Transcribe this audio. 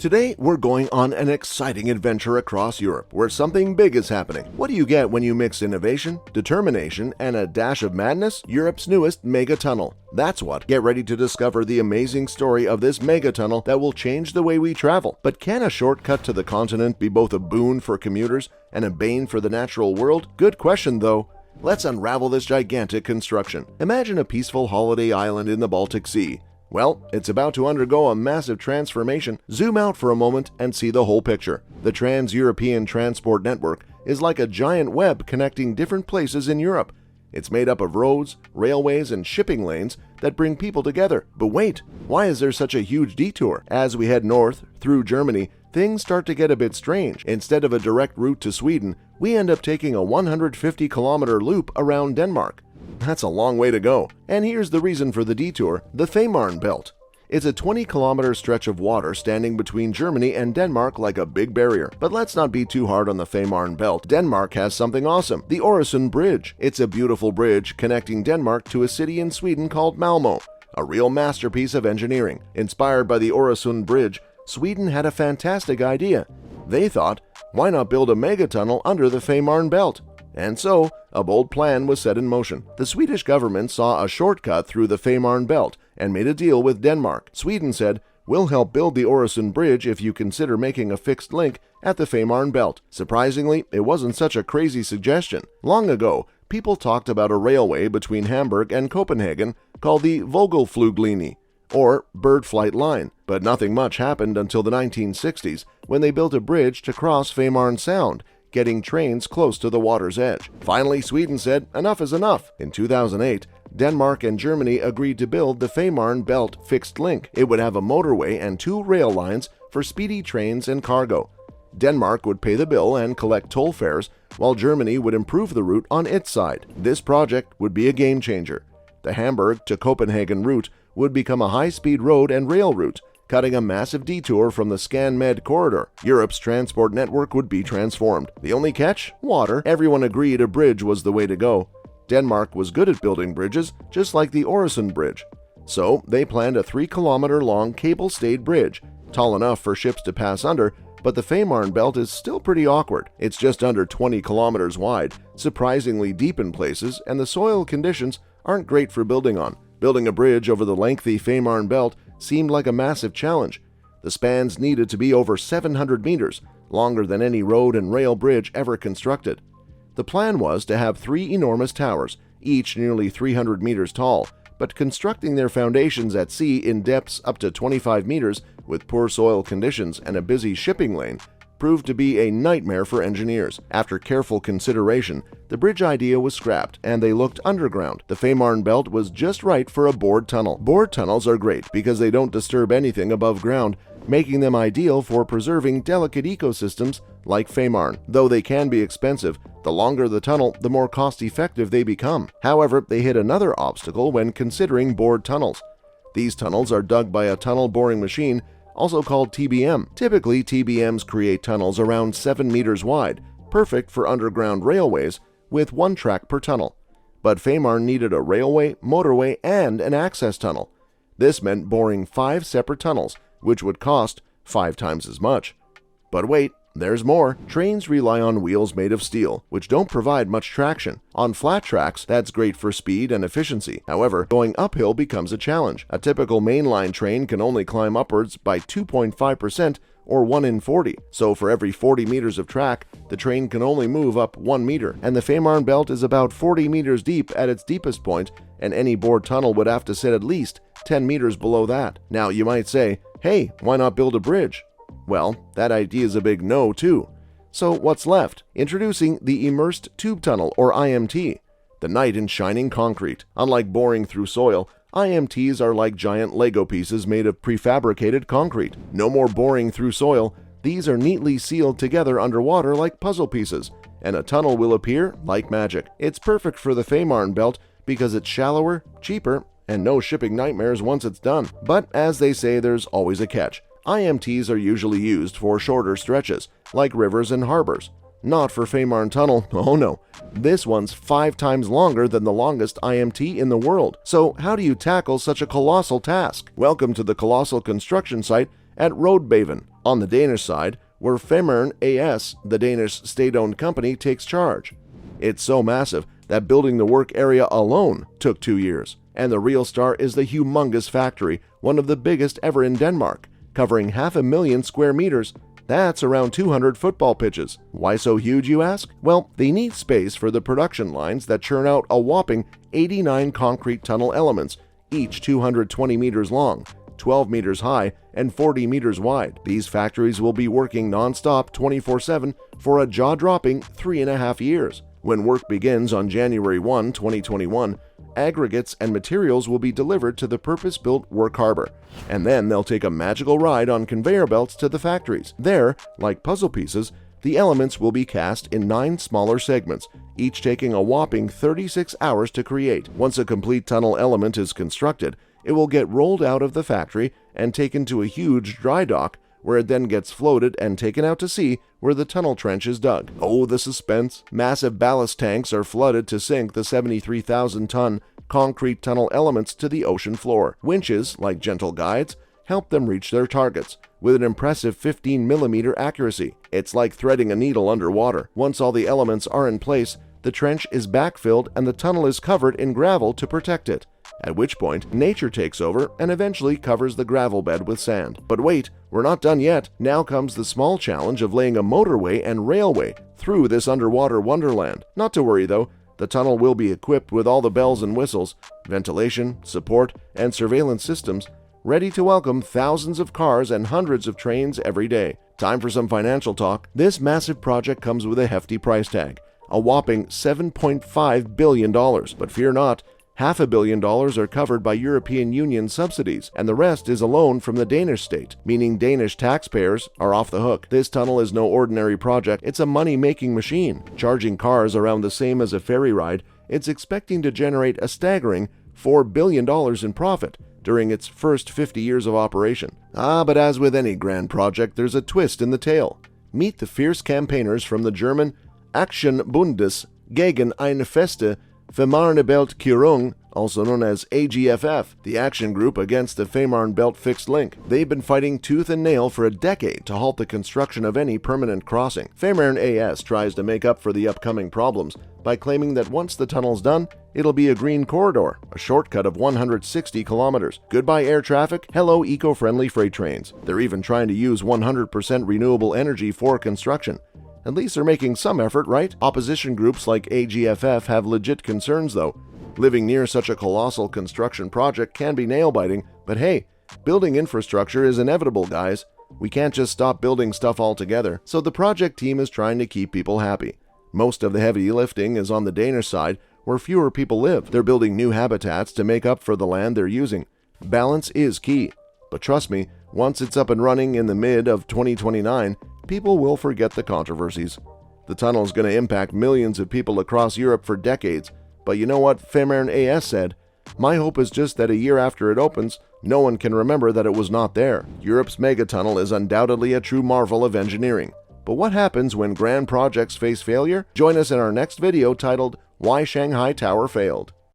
Today, we're going on an exciting adventure across Europe where something big is happening. What do you get when you mix innovation, determination, and a dash of madness? Europe's newest mega tunnel. That's what. Get ready to discover the amazing story of this mega tunnel that will change the way we travel. But can a shortcut to the continent be both a boon for commuters and a bane for the natural world? Good question, though. Let's unravel this gigantic construction. Imagine a peaceful holiday island in the Baltic Sea. Well, it's about to undergo a massive transformation. Zoom out for a moment and see the whole picture. The Trans-European Transport Network is like a giant web connecting different places in Europe. It's made up of roads, railways, and shipping lanes that bring people together. But wait, why is there such a huge detour? As we head north through Germany, things start to get a bit strange. Instead of a direct route to Sweden, we end up taking a 150-kilometer loop around Denmark. That's a long way to go. And here's the reason for the detour: the Fehmarn Belt. It's a 20-kilometer stretch of water standing between Germany and Denmark like a big barrier. But let's not be too hard on the Fehmarn Belt. Denmark has something awesome: the Øresund Bridge. It's a beautiful bridge connecting Denmark to a city in Sweden called Malmö. A real masterpiece of engineering. Inspired by the Øresund Bridge, Sweden had a fantastic idea. They thought, why not build a megatunnel under the Fehmarn Belt? And so, a bold plan was set in motion. The Swedish government saw a shortcut through the Fehmarn Belt and made a deal with Denmark. Sweden said, "We'll help build the Øresund Bridge if you consider making a fixed link at the Fehmarn Belt." Surprisingly, it wasn't such a crazy suggestion. Long ago, people talked about a railway between Hamburg and Copenhagen called the Vogelfluglinie, or Bird Flight Line. But nothing much happened until the 1960s, when they built a bridge to cross Fehmarn Sound, getting trains close to the water's edge. Finally, Sweden said, enough is enough. In 2008, Denmark and Germany agreed to build the Fehmarn Belt fixed link. It would have a motorway and 2 rail lines for speedy trains and cargo. Denmark would pay the bill and collect toll fares, while Germany would improve the route on its side. This project would be a game changer. The Hamburg to Copenhagen route would become a high-speed road and rail route, cutting a massive detour from the ScanMed corridor. Europe's transport network would be transformed. The only catch? Water. Everyone agreed a bridge was the way to go. Denmark was good at building bridges, just like the Øresund Bridge. So they planned a 3-kilometer-long cable-stayed bridge, tall enough for ships to pass under, but the Fehmarn Belt is still pretty awkward. It's just under 20 kilometers wide, surprisingly deep in places, and the soil conditions aren't great for building on. Building a bridge over the lengthy Fehmarn Belt seemed like a massive challenge. The spans needed to be over 700 meters, longer than any road and rail bridge ever constructed. The plan was to have 3 enormous towers, each nearly 300 meters tall, but constructing their foundations at sea in depths up to 25 meters with poor soil conditions and a busy shipping lane proved to be a nightmare for engineers. After careful consideration, the bridge idea was scrapped and they looked underground. The Fehmarn Belt was just right for a bored tunnel. Bored tunnels are great because they don't disturb anything above ground, making them ideal for preserving delicate ecosystems like Fehmarn. Though they can be expensive, the longer the tunnel, the more cost-effective they become. However, they hit another obstacle when considering bored tunnels. These tunnels are dug by a tunnel boring machine, also called TBM. Typically, TBMs create tunnels around 7 meters wide, perfect for underground railways, with 1 track per tunnel. But Fehmarn needed a railway, motorway, and an access tunnel. This meant boring 5 separate tunnels, which would cost 5 times as much. But wait, there's more. Trains rely on wheels made of steel, which don't provide much traction. On flat tracks, that's great for speed and efficiency. However, going uphill becomes a challenge. A typical mainline train can only climb upwards by 2.5%, or 1 in 40. So for every 40 meters of track, the train can only move up 1 meter. And the Fehmarn Belt is about 40 meters deep at its deepest point, and any bored tunnel would have to sit at least 10 meters below that. Now you might say, hey, why not build a bridge? Well, that idea is a big no, too. So what's left? Introducing the Immersed Tube Tunnel, or IMT, the knight in shining concrete. Unlike boring through soil, IMTs are like giant Lego pieces made of prefabricated concrete. No more boring through soil. These are neatly sealed together underwater like puzzle pieces, and a tunnel will appear like magic. It's perfect for the Fehmarn Belt because it's shallower, cheaper, and no shipping nightmares once it's done. But as they say, there's always a catch. IMTs are usually used for shorter stretches, like rivers and harbors. Not for Fehmarn Tunnel, oh no. This one's 5 times longer than the longest IMT in the world. So how do you tackle such a colossal task? Welcome to the colossal construction site at Roodbaven, On the Danish side, where Femern AS, the Danish state-owned company, takes charge. It's so massive that building the work area alone took 2 years. And the real star is the humongous factory, one of the biggest ever in Denmark, covering 500,000 square meters. That's around 200 football pitches. Why so huge, you ask? Well, they need space for the production lines that churn out a whopping 89 concrete tunnel elements, each 220 meters long, 12 meters high, and 40 meters wide. These factories will be working non-stop 24/7 for a jaw-dropping 3.5 years. When work begins on January 1, 2021, aggregates and materials will be delivered to the purpose-built work harbor, and then they'll take a magical ride on conveyor belts to the factories. There, like puzzle pieces, the elements will be cast in 9 smaller segments, each taking a whopping 36 hours to create. Once a complete tunnel element is constructed, it will get rolled out of the factory and taken to a huge dry dock, where it then gets floated and taken out to sea where the tunnel trench is dug. Oh, the suspense! Massive ballast tanks are flooded to sink the 73,000-ton concrete tunnel elements to the ocean floor. Winches, like gentle guides, help them reach their targets with an impressive 15mm accuracy. It's like threading a needle underwater. Once all the elements are in place, the trench is backfilled and the tunnel is covered in gravel to protect it, at which point nature takes over and eventually covers the gravel bed with sand. But wait, we're not done yet. Now comes the small challenge of laying a motorway and railway through this underwater wonderland. Not to worry though, the tunnel will be equipped with all the bells and whistles, ventilation, support, and surveillance systems, ready to welcome thousands of cars and hundreds of trains every day. Time for some financial talk. This massive project comes with a hefty price tag, a whopping $7.5 billion. But fear not, $500 million are covered by European Union subsidies, and the rest is a loan from the Danish state, meaning Danish taxpayers are off the hook. This tunnel is no ordinary project, it's a money-making machine. Charging cars around the same as a ferry ride, it's expecting to generate a staggering $4 billion in profit during its first 50 years of operation. But as with any grand project, there's a twist in the tale. Meet the fierce campaigners from the German Aktienbundes gegen eine feste Fehmarnbelt-Querung, also known as AGFF, the action group against the Fehmarn Belt Fixed Link. They've been fighting tooth and nail for a decade to halt the construction of any permanent crossing. Femern AS tries to make up for the upcoming problems by claiming that once the tunnel's done, it'll be a green corridor, a shortcut of 160 kilometers. Goodbye air traffic, hello eco-friendly freight trains. They're even trying to use 100% renewable energy for construction. At least they're making some effort, right? Opposition groups like AGFF have legit concerns, though. Living near such a colossal construction project can be nail-biting, but hey, building infrastructure is inevitable, guys. We can't just stop building stuff altogether. So the project team is trying to keep people happy. Most of the heavy lifting is on the Danish side, where fewer people live. They're building new habitats to make up for the land they're using. Balance is key. But trust me, once it's up and running in the mid of 2029, people will forget the controversies. The tunnel is going to impact millions of people across Europe for decades, but you know what Femern AS said? My hope is just that a year after it opens, no one can remember that it was not there. Europe's megatunnel is undoubtedly a true marvel of engineering. But what happens when grand projects face failure? Join us in our next video titled, Why Shanghai Tower Failed.